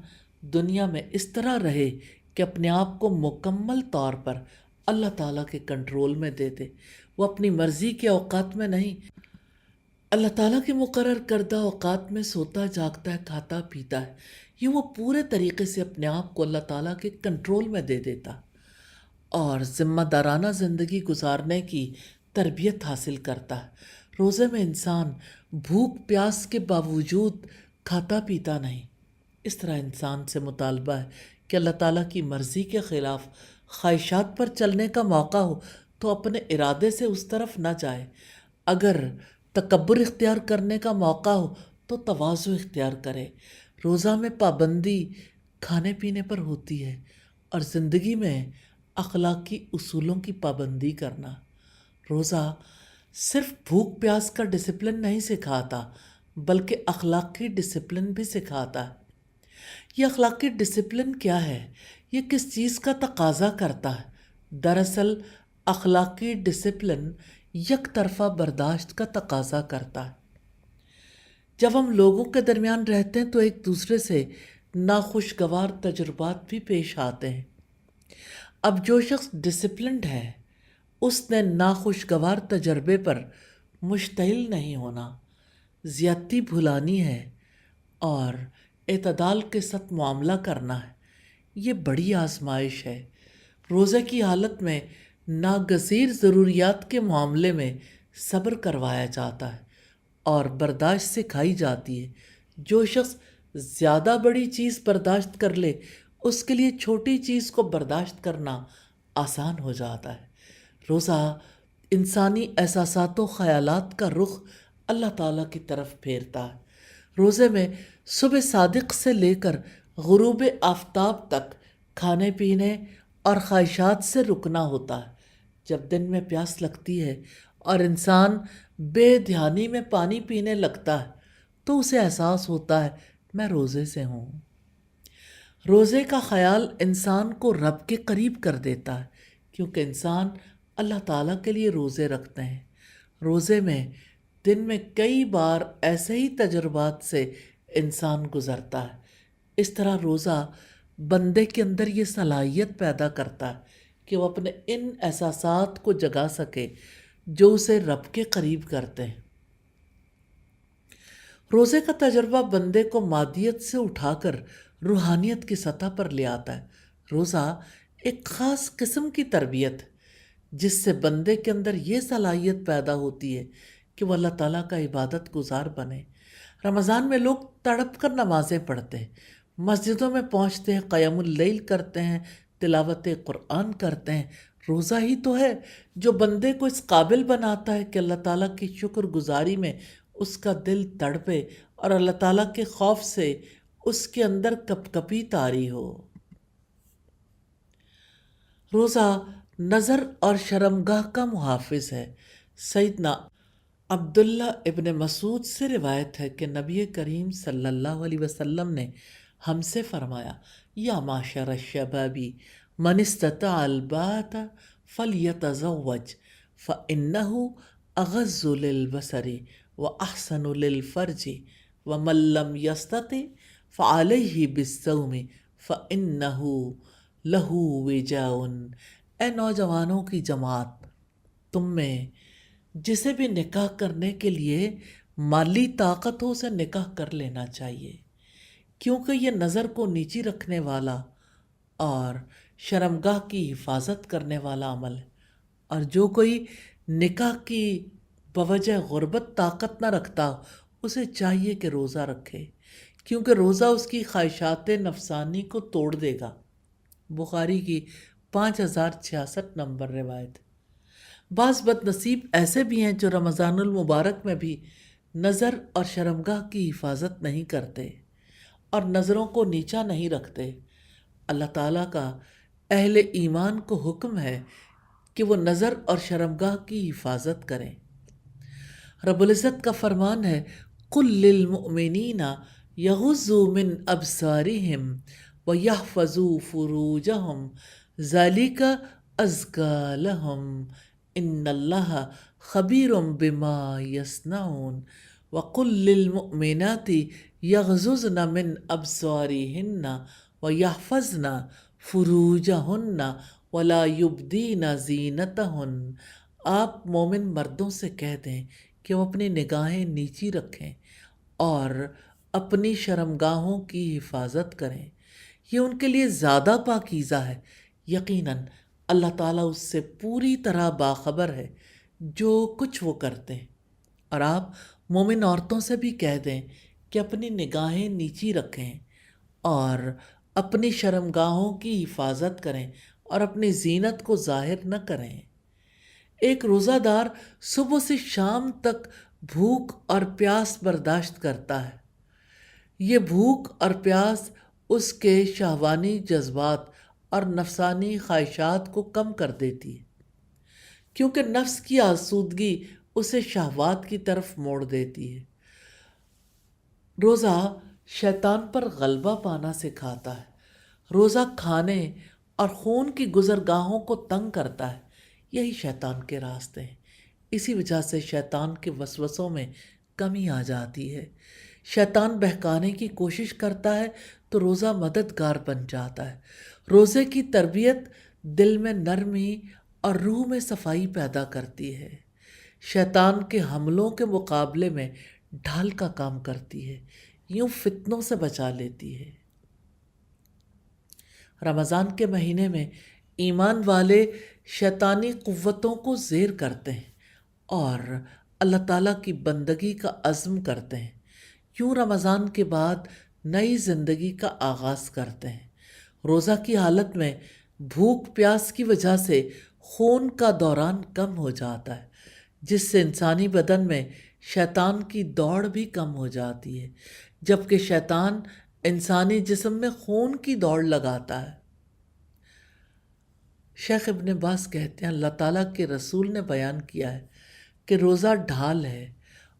دنیا میں اس طرح رہے کہ اپنے آپ کو مکمل طور پر اللہ تعالیٰ کے کنٹرول میں دے دے۔ وہ اپنی مرضی کے اوقات میں نہیں، اللہ تعالیٰ کے مقرر کردہ اوقات میں سوتا جاگتا ہے، کھاتا پیتا ہے۔ یہ وہ پورے طریقے سے اپنے آپ کو اللہ تعالیٰ کے کنٹرول میں دے دیتا اور ذمہ دارانہ زندگی گزارنے کی تربیت حاصل کرتا ہے۔ روزے میں انسان بھوک پیاس کے باوجود کھاتا پیتا نہیں۔ اس طرح انسان سے مطالبہ ہے کہ اللہ تعالیٰ کی مرضی کے خلاف خواہشات پر چلنے کا موقع ہو تو اپنے ارادے سے اس طرف نہ جائے۔ اگر تکبر اختیار کرنے کا موقع ہو تو تواضع اختیار کرے۔ روزہ میں پابندی کھانے پینے پر ہوتی ہے اور زندگی میں اخلاقی اصولوں کی پابندی کرنا۔ روزہ صرف بھوک پیاس کا ڈسپلن نہیں سکھاتا بلکہ اخلاقی ڈسپلن بھی سکھاتا ہے۔ یہ اخلاقی ڈسپلن کیا ہے؟ یہ کس چیز کا تقاضا کرتا ہے؟ دراصل اخلاقی ڈسپلن یک طرفہ برداشت کا تقاضا کرتا ہے۔ جب ہم لوگوں کے درمیان رہتے ہیں تو ایک دوسرے سے ناخوشگوار تجربات بھی پیش آتے ہیں۔ اب جو شخص ڈسپلنڈ ہے اس نے ناخوشگوار تجربے پر مشتعل نہیں ہونا، زیادتی بھلانی ہے اور اعتدال کے ساتھ معاملہ کرنا ہے۔ یہ بڑی آزمائش ہے۔ روزے کی حالت میں ناگزیر ضروریات کے معاملے میں صبر کروایا جاتا ہے اور برداشت سکھائی جاتی ہے۔ جو شخص زیادہ بڑی چیز برداشت کر لے اس کے لیے چھوٹی چیز کو برداشت کرنا آسان ہو جاتا ہے۔ روزہ انسانی احساسات و خیالات کا رخ اللہ تعالیٰ کی طرف پھیرتا ہے۔ روزے میں صبح صادق سے لے کر غروب آفتاب تک کھانے پینے اور خواہشات سے رکنا ہوتا ہے۔ جب دن میں پیاس لگتی ہے اور انسان بے دھیانی میں پانی پینے لگتا ہے تو اسے احساس ہوتا ہے میں روزے سے ہوں۔ روزے کا خیال انسان کو رب کے قریب کر دیتا ہے کیونکہ انسان اللہ تعالیٰ کے لیے روزے رکھتے ہیں۔ روزے میں دن میں کئی بار ایسے ہی تجربات سے انسان گزرتا ہے۔ اس طرح روزہ بندے کے اندر یہ صلاحیت پیدا کرتا ہے کہ وہ اپنے ان احساسات کو جگا سکے جو اسے رب کے قریب کرتے ہیں۔ روزے کا تجربہ بندے کو مادیت سے اٹھا کر روحانیت کی سطح پر لے آتا ہے۔ روزہ ایک خاص قسم کی تربیت ہے جس سے بندے کے اندر یہ صلاحیت پیدا ہوتی ہے کہ وہ اللہ تعالیٰ کا عبادت گزار بنے۔ رمضان میں لوگ تڑپ کر نمازیں پڑھتے ہیں، مسجدوں میں پہنچتے ہیں، قیام اللیل کرتے ہیں، تلاوت قرآن کرتے ہیں۔ روزہ ہی تو ہے جو بندے کو اس قابل بناتا ہے کہ اللہ تعالیٰ کی شکر گزاری میں اس کا دل تڑپے اور اللہ تعالیٰ کے خوف سے اس کے اندر کپ کپی طاری ہو۔ روزہ نظر اور شرمگاہ کا محافظ ہے۔ سیدنا عبداللہ ابن مسعود سے روایت ہے کہ نبی کریم صلی اللہ علیہ وسلم نے ہم سے فرمایا، یا معشر الشباب من استطاع الباءۃ فلیتزوج فإنہ اغض للبصر واحسن للفرج ومن لم یستطع فعلیہ بالصوم فإنہ لہ وجاء۔ اے نوجوانوں کی جماعت، تم میں جسے بھی نکاح کرنے کے لیے مالی طاقت ہو اسے نکاح کر لینا چاہیے، کیونکہ یہ نظر کو نیچی رکھنے والا اور شرمگاہ کی حفاظت کرنے والا عمل ہے۔ اور جو کوئی نکاح کی بوجہ غربت طاقت نہ رکھتا اسے چاہیے کہ روزہ رکھے، کیونکہ روزہ اس کی خواہشات نفسانی کو توڑ دے گا۔ بخاری کی 5066 نمبر روایت۔ بعض بد نصیب ایسے بھی ہیں جو رمضان المبارک میں بھی نظر اور شرمگاہ کی حفاظت نہیں کرتے اور نظروں کو نیچا نہیں رکھتے۔ اللہ تعالیٰ کا اہل ایمان کو حکم ہے کہ وہ نظر اور شرمگاہ کی حفاظت کریں۔ رب العزت کا فرمان ہے قُل لِّلْمُؤْمِنِينَ يَغُضُّوا مِنْ أَبْصَارِهِمْ وَيَحْفَظُوا فُرُوجَهُمْ ذَلِكَ أَزْكَىٰ لَهُمْ إِنَّ اللَّهَ خَبِيرٌ بِمَا يَصْنَعُونَ وَقُل لِّلْمُؤْمِنَاتِ يَغْضُضْنَ مِنْ أَبْصَارِهِنَّ وَيَحْفَظْنَ فُرُوجَهُنَّ وَلَا يُبْدِينَ زِینَتَهُنَّ۔ آپ مومن مردوں سے کہہ دیں کہ وہ اپنی نگاہیں نیچی رکھیں اور اپنی شرمگاہوں کی حفاظت کریں، یہ ان کے لیے زیادہ پاکیزہ ہے۔ یقیناً اللہ تعالیٰ اس سے پوری طرح باخبر ہے جو کچھ وہ کرتے ہیں۔ اور آپ مومن عورتوں سے بھی کہہ دیں کہ اپنی نگاہیں نیچی رکھیں اور اپنی شرمگاہوں کی حفاظت کریں اور اپنی زینت کو ظاہر نہ کریں۔ ایک روزہ دار صبح سے شام تک بھوک اور پیاس برداشت کرتا ہے۔ یہ بھوک اور پیاس اس کے شہوانی جذبات اور نفسانی خواہشات کو کم کر دیتی ہے، کیونکہ نفس کی آسودگی اسے شہوات کی طرف موڑ دیتی ہے۔ روزہ شیطان پر غلبہ پانا سکھاتا ہے۔ روزہ کھانے اور خون کی گزرگاہوں کو تنگ کرتا ہے، یہی شیطان کے راستے ہیں۔ اسی وجہ سے شیطان کے وسوسوں میں کمی آ جاتی ہے۔ شیطان بہکانے کی کوشش کرتا ہے تو روزہ مددگار بن جاتا ہے۔ روزے کی تربیت دل میں نرمی اور روح میں صفائی پیدا کرتی ہے، شیطان کے حملوں کے مقابلے میں ڈھال کا کام کرتی ہے، یوں فتنوں سے بچا لیتی ہے۔ رمضان کے مہینے میں ایمان والے شیطانی قوتوں کو زیر کرتے ہیں اور اللہ تعالیٰ کی بندگی کا عزم کرتے ہیں، یوں رمضان کے بعد نئی زندگی کا آغاز کرتے ہیں۔ روزہ کی حالت میں بھوک پیاس کی وجہ سے خون کا دوران کم ہو جاتا ہے، جس سے انسانی بدن میں شیطان کی دوڑ بھی کم ہو جاتی ہے، جبکہ شیطان انسانی جسم میں خون کی دوڑ لگاتا ہے۔ شیخ ابن باز کہتے ہیں اللہ تعالیٰ کے رسول نے بیان کیا ہے کہ روزہ ڈھال ہے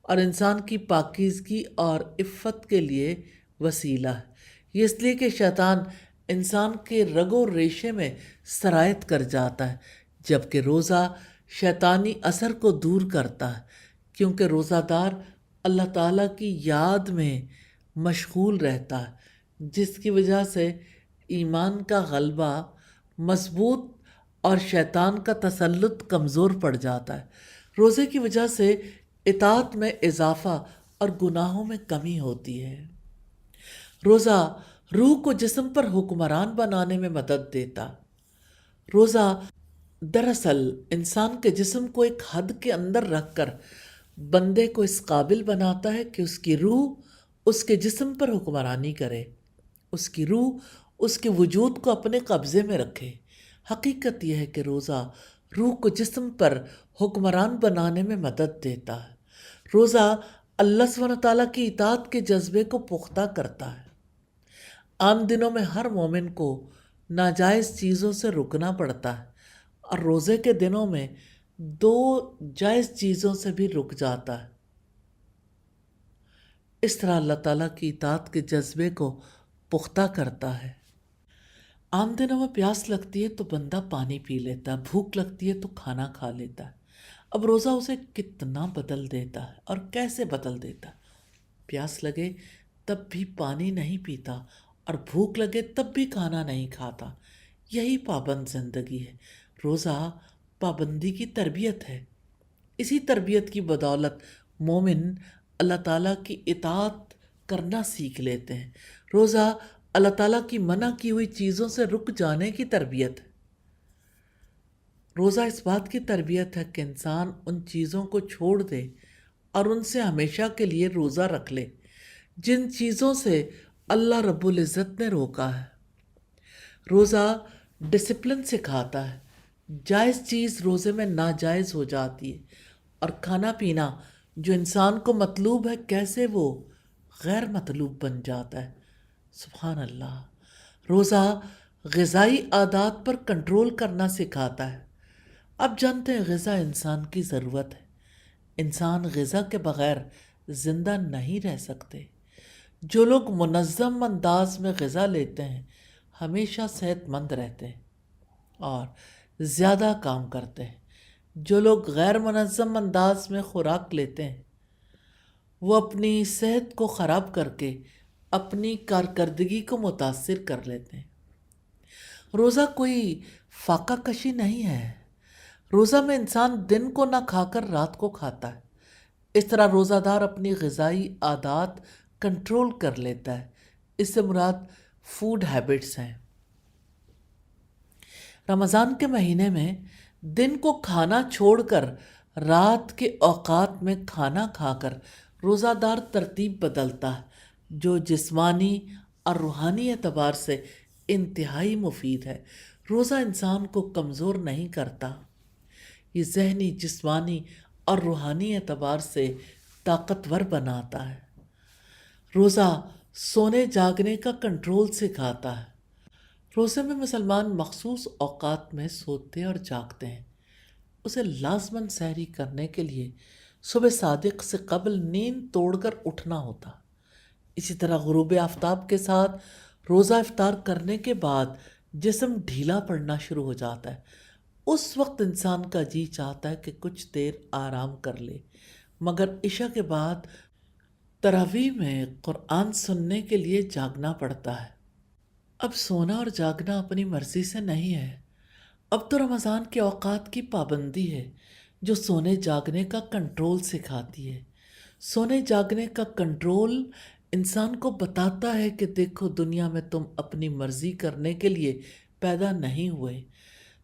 اور انسان کی پاکیزگی اور عفت کے لیے وسیلہ ہے۔ یہ اس لیے کہ شیطان انسان کے رگ و ریشے میں سرایت کر جاتا ہے، جبکہ روزہ شیطانی اثر کو دور کرتا ہے، کیونکہ روزہ دار اللہ تعالیٰ کی یاد میں مشغول رہتا ہے، جس کی وجہ سے ایمان کا غلبہ مضبوط اور شیطان کا تسلط کمزور پڑ جاتا ہے۔ روزے کی وجہ سے اطاعت میں اضافہ اور گناہوں میں کمی ہوتی ہے۔ روزہ روح کو جسم پر حکمران بنانے میں مدد دیتا۔ روزہ دراصل انسان کے جسم کو ایک حد کے اندر رکھ کر بندے کو اس قابل بناتا ہے کہ اس کی روح اس کے جسم پر حکمرانی کرے، اس کی روح اس کے وجود کو اپنے قبضے میں رکھے۔ حقیقت یہ ہے کہ روزہ روح کو جسم پر حکمران بنانے میں مدد دیتا ہے۔ روزہ اللہ سبحانہ تعالیٰ کی اطاعت کے جذبے کو پختہ کرتا ہے۔ عام دنوں میں ہر مومن کو ناجائز چیزوں سے رکنا پڑتا ہے اور روزے کے دنوں میں 2 جائز چیزوں سے بھی رک جاتا ہے۔ اس طرح اللہ تعالیٰ کی اطاعت کے جذبے کو پختہ کرتا ہے۔ عام دنوں میں پیاس لگتی ہے تو بندہ پانی پی لیتا ہے، بھوک لگتی ہے تو کھانا کھا لیتا ہے۔ اب روزہ اسے کتنا بدل دیتا ہے اور کیسے بدل دیتا ہے۔ پیاس لگے تب بھی پانی نہیں پیتا اور بھوک لگے تب بھی کھانا نہیں کھاتا، یہی پابند زندگی ہے۔ روزہ پابندی کی تربیت ہے۔ اسی تربیت کی بدولت مومن اللہ تعالیٰ کی اطاعت کرنا سیکھ لیتے ہیں۔ روزہ اللہ تعالیٰ کی منع کی ہوئی چیزوں سے رک جانے کی تربیت ہے۔ روزہ اس بات کی تربیت ہے کہ انسان ان چیزوں کو چھوڑ دے اور ان سے ہمیشہ کے لیے روزہ رکھ لے جن چیزوں سے اللہ رب العزت نے روکا ہے۔ روزہ ڈسپلن سکھاتا ہے۔ جائز چیز روزے میں ناجائز ہو جاتی ہے، اور کھانا پینا جو انسان کو مطلوب ہے کیسے وہ غیر مطلوب بن جاتا ہے۔ سبحان اللہ۔ روزہ غذائی عادات پر کنٹرول کرنا سکھاتا ہے۔ اب جانتے ہیں غذا انسان کی ضرورت ہے۔ انسان غذا کے بغیر زندہ نہیں رہ سکتے۔ جو لوگ منظم انداز میں غذا لیتے ہیں ہمیشہ صحت مند رہتے ہیں اور زیادہ کام کرتے ہیں۔ جو لوگ غیر منظم انداز میں خوراک لیتے ہیں وہ اپنی صحت کو خراب کر کے اپنی کارکردگی کو متاثر کر لیتے ہیں۔ روزہ کوئی فاقہ کشی نہیں ہے۔ روزہ میں انسان دن کو نہ کھا کر رات کو کھاتا ہے۔ اس طرح روزہ دار اپنی غذائی عادات کنٹرول کر لیتا ہے۔ اس سے مراد فوڈ ہیبٹس ہیں۔ رمضان کے مہینے میں دن کو کھانا چھوڑ کر رات کے اوقات میں کھانا کھا کر روزہ دار ترتیب بدلتا ہے، جو جسمانی اور روحانی اعتبار سے انتہائی مفید ہے۔ روزہ انسان کو کمزور نہیں کرتا، یہ ذہنی، جسمانی اور روحانی اعتبار سے طاقتور بناتا ہے۔ روزہ سونے جاگنے کا کنٹرول سکھاتا ہے۔ روزے میں مسلمان مخصوص اوقات میں سوتے اور جاگتے ہیں۔ اسے لازماً سحری کرنے کے لیے صبح صادق سے قبل نیند توڑ کر اٹھنا ہوتا۔ اسی طرح غروب آفتاب کے ساتھ روزہ افطار کرنے کے بعد جسم ڈھیلا پڑنا شروع ہو جاتا ہے۔ اس وقت انسان کا جی چاہتا ہے کہ کچھ دیر آرام کر لے، مگر عشاء کے بعد تراویح میں قرآن سننے کے لیے جاگنا پڑتا ہے۔ اب سونا اور جاگنا اپنی مرضی سے نہیں ہے، اب تو رمضان کے اوقات کی پابندی ہے جو سونے جاگنے کا کنٹرول سکھاتی ہے۔ سونے جاگنے کا کنٹرول انسان کو بتاتا ہے کہ دیکھو دنیا میں تم اپنی مرضی کرنے کے لیے پیدا نہیں ہوئے،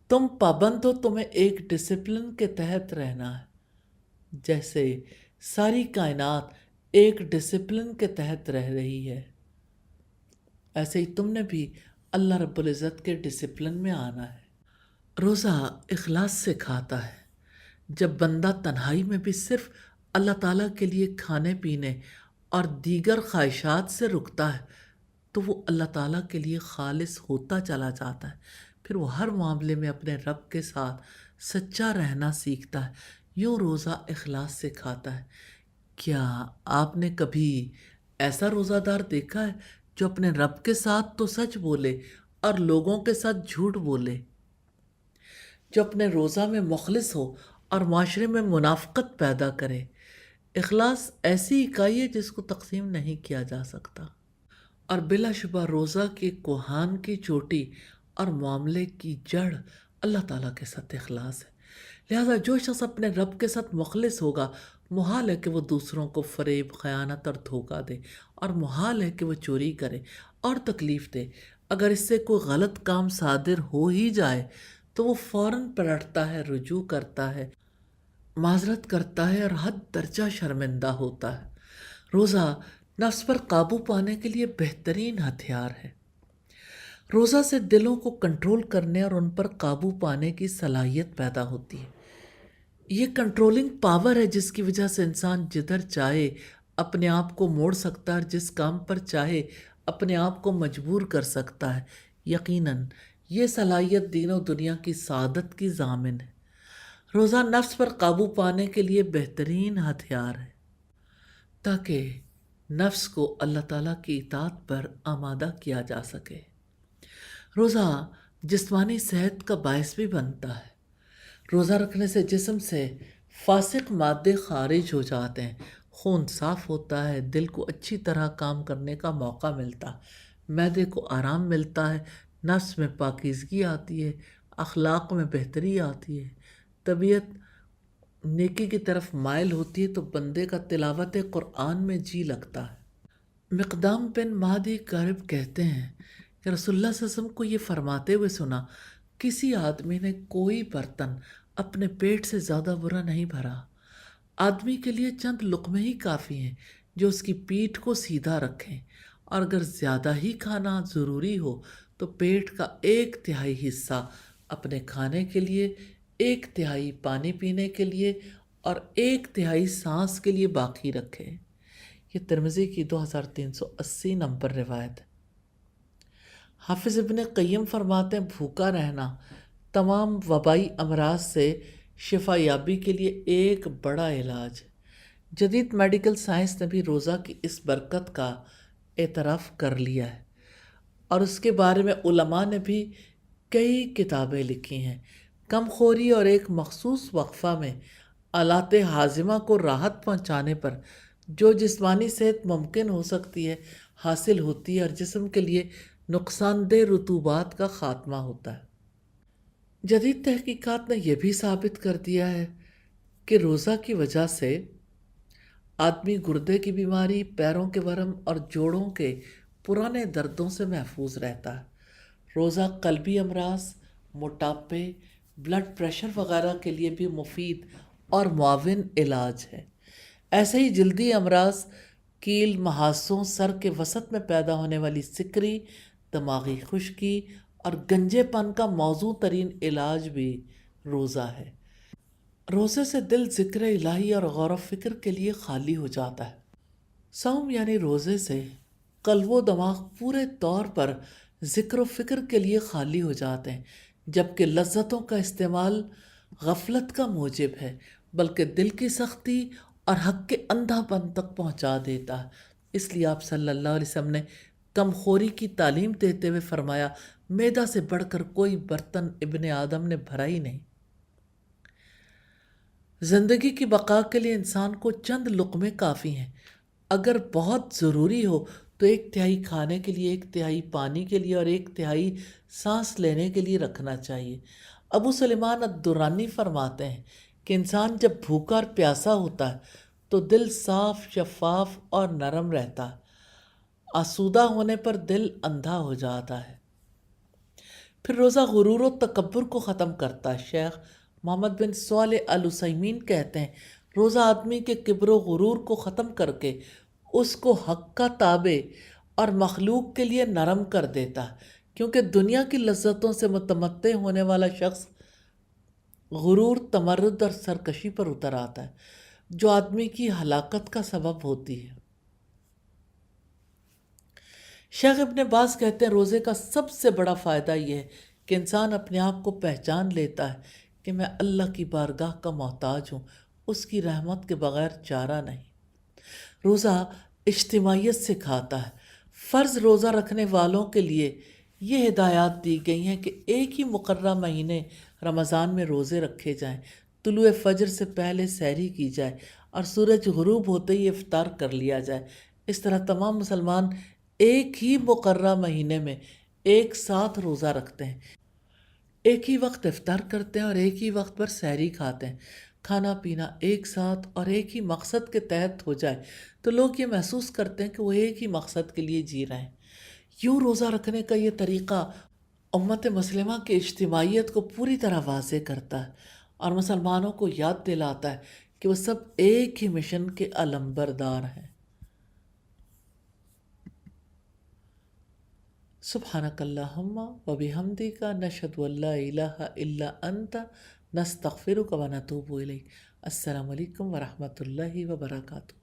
تم پابند ہو، تمہیں ایک ڈسپلن کے تحت رہنا ہے، جیسے ساری کائنات ایک ڈسپلن کے تحت رہ رہی ہے، ایسے ہی تم نے بھی اللہ رب العزت کے ڈسپلن میں آنا ہے۔ روزہ اخلاص سکھاتا ہے۔ جب بندہ تنہائی میں بھی صرف اللہ تعالیٰ کے لیے کھانے پینے اور دیگر خواہشات سے رکتا ہے تو وہ اللہ تعالیٰ کے لیے خالص ہوتا چلا جاتا ہے۔ پھر وہ ہر معاملے میں اپنے رب کے ساتھ سچا رہنا سیکھتا ہے۔ یوں روزہ اخلاص سکھاتا ہے۔ کیا آپ نے کبھی ایسا روزہ دار دیکھا ہے جو اپنے رب کے ساتھ تو سچ بولے اور لوگوں کے ساتھ جھوٹ بولے؟ جو اپنے روزہ میں مخلص ہو اور معاشرے میں منافقت پیدا کرے۔ اخلاص ایسی اکائی ہے جس کو تقسیم نہیں کیا جا سکتا، اور بلا شبہ روزہ کے کوہان کی چوٹی اور معاملے کی جڑ اللہ تعالیٰ کے ساتھ اخلاص ہے۔ لہذا جو شخص اپنے رب کے ساتھ مخلص ہوگا، محال ہے کہ وہ دوسروں کو فریب، خیانت اور دھوکہ دے، اور محال ہے کہ وہ چوری کرے اور تکلیف دے۔ اگر اس سے کوئی غلط کام صادر ہو ہی جائے تو وہ فوراً پلٹتا ہے، رجوع کرتا ہے، معذرت کرتا ہے اور حد درجہ شرمندہ ہوتا ہے۔ روزہ نفس پر قابو پانے کے لیے بہترین ہتھیار ہے۔ روزہ سے دلوں کو کنٹرول کرنے اور ان پر قابو پانے کی صلاحیت پیدا ہوتی ہے۔ یہ کنٹرولنگ پاور ہے جس کی وجہ سے انسان جدھر چاہے اپنے آپ کو موڑ سکتا ہے اور جس کام پر چاہے اپنے آپ کو مجبور کر سکتا ہے۔ یقیناً یہ صلاحیت دین و دنیا کی سعادت کی ضامن ہے۔ روزہ نفس پر قابو پانے کے لیے بہترین ہتھیار ہے تاکہ نفس کو اللہ تعالیٰ کی اطاعت پر آمادہ کیا جا سکے۔ روزہ جسمانی صحت کا باعث بھی بنتا ہے۔ روزہ رکھنے سے جسم سے فاسق مادے خارج ہو جاتے ہیں، خون صاف ہوتا ہے، دل کو اچھی طرح کام کرنے کا موقع ملتا ہے، معدے کو آرام ملتا ہے، نفس میں پاکیزگی آتی ہے، اخلاق میں بہتری آتی ہے، طبیعت نیکی کی طرف مائل ہوتی ہے، تو بندے کا تلاوت قرآن میں جی لگتا ہے۔ مقدام بن مہدی کرب کہتے ہیں کہ رسول اللہ صلی اللہ علیہ وسلم کو یہ فرماتے ہوئے سنا، کسی آدمی نے کوئی برتن اپنے پیٹ سے زیادہ برا نہیں بھرا۔ آدمی کے لیے چند لقمے ہی کافی ہیں جو اس کی پیٹھ کو سیدھا رکھیں، اور اگر زیادہ ہی کھانا ضروری ہو تو پیٹ کا 1/3 حصہ اپنے کھانے کے لیے، 1/3 پانی پینے کے لیے اور 1/3 سانس کے لیے باقی رکھے۔ یہ ترمذی کی 2380 نمبر روایت ہے۔ حافظ ابن قیم فرماتے ہیں بھوکا رہنا تمام وبائی امراض سے شفا یابی کے لیے ایک بڑا علاج ہے۔ جدید میڈیکل سائنس نے بھی روزہ کی اس برکت کا اعتراف کر لیا ہے، اور اس کے بارے میں علماء نے بھی کئی کتابیں لکھی ہیں۔ کم خوری اور ایک مخصوص وقفہ میں آلات ہاضمہ کو راحت پہنچانے پر جو جسمانی صحت ممکن ہو سکتی ہے حاصل ہوتی ہے، اور جسم کے لیے نقصان دہ رطوبات کا خاتمہ ہوتا ہے۔ جدید تحقیقات نے یہ بھی ثابت کر دیا ہے کہ روزہ کی وجہ سے آدمی گردے کی بیماری، پیروں کے ورم اور جوڑوں کے پرانے دردوں سے محفوظ رہتا ہے۔ روزہ قلبی امراض، موٹاپے، بلڈ پریشر وغیرہ کے لیے بھی مفید اور معاون علاج ہے۔ ایسے ہی جلدی امراض، کیل، محاسوں، سر کے وسط میں پیدا ہونے والی سکری، دماغی خشکی اور گنجے پن کا موزوں ترین علاج بھی روزہ ہے۔ روزے سے دل ذکر الہی اور غور و فکر کے لیے خالی ہو جاتا ہے۔ صوم یعنی روزے سے قلب و دماغ پورے طور پر ذکر و فکر کے لیے خالی ہو جاتے ہیں، جبکہ لذتوں کا استعمال غفلت کا موجب ہے، بلکہ دل کی سختی اور حق کے اندھا پن تک پہنچا دیتا ہے۔ اس لیے آپ صلی اللہ علیہ وسلم نے کم خوری کی تعلیم دیتے ہوئے فرمایا، معدہ سے بڑھ کر کوئی برتن ابن آدم نے بھرا ہی نہیں۔ زندگی کی بقا کے لیے انسان کو چند لقمے کافی ہیں۔ اگر بہت ضروری ہو تو 1/3 کھانے کے لیے، 1/3 پانی کے لیے اور 1/3 سانس لینے کے لیے رکھنا چاہیے۔ ابو سلیمان الدرانی فرماتے ہیں کہ انسان جب بھوکا اور پیاسا ہوتا ہے تو دل صاف، شفاف اور نرم رہتا ہے۔ آسودہ ہونے پر دل اندھا ہو جاتا ہے۔ پھر روزہ غرور و تکبر کو ختم کرتا ہے۔ شیخ محمد بن صالح العثیمین کہتے ہیں روزہ آدمی کے کبر و غرور کو ختم کر کے اس کو حق کا تابع اور مخلوق کے لیے نرم کر دیتا ہے، کیونکہ دنیا کی لذتوں سے متمتع ہونے والا شخص غرور، تمرد اور سرکشی پر اتر آتا ہے، جو آدمی کی ہلاکت کا سبب ہوتی ہے۔ شیخ ابن باز کہتے ہیں روزے کا سب سے بڑا فائدہ یہ ہے کہ انسان اپنے آپ کو پہچان لیتا ہے کہ میں اللہ کی بارگاہ کا محتاج ہوں، اس کی رحمت کے بغیر چارہ نہیں۔ روزہ اجتماعیت سکھاتا ہے۔ فرض روزہ رکھنے والوں کے لیے یہ ہدایات دی گئی ہیں کہ ایک ہی مقررہ مہینے رمضان میں روزے رکھے جائیں، طلوع فجر سے پہلے سحری کی جائے اور سورج غروب ہوتے ہی افطار کر لیا جائے۔ اس طرح تمام مسلمان ایک ہی مقررہ مہینے میں ایک ساتھ روزہ رکھتے ہیں، ایک ہی وقت افطار کرتے ہیں اور ایک ہی وقت پر سحری کھاتے ہیں۔ کھانا پینا ایک ساتھ اور ایک ہی مقصد کے تحت ہو جائے تو لوگ یہ محسوس کرتے ہیں کہ وہ ایک ہی مقصد کے لیے جی رہے ہیں۔ یوں روزہ رکھنے کا یہ طریقہ امت مسلمہ کی اجتماعیت کو پوری طرح واضح کرتا ہے اور مسلمانوں کو یاد دلاتا ہے کہ وہ سب ایک ہی مشن کے علمبردار ہیں۔ سبحانک اللہم و بحمدک نشہد ان لا الہ الا انت نستغفرک و نتوب الیک۔ السلام علیکم ورحمۃ اللہ وبرکاتہ۔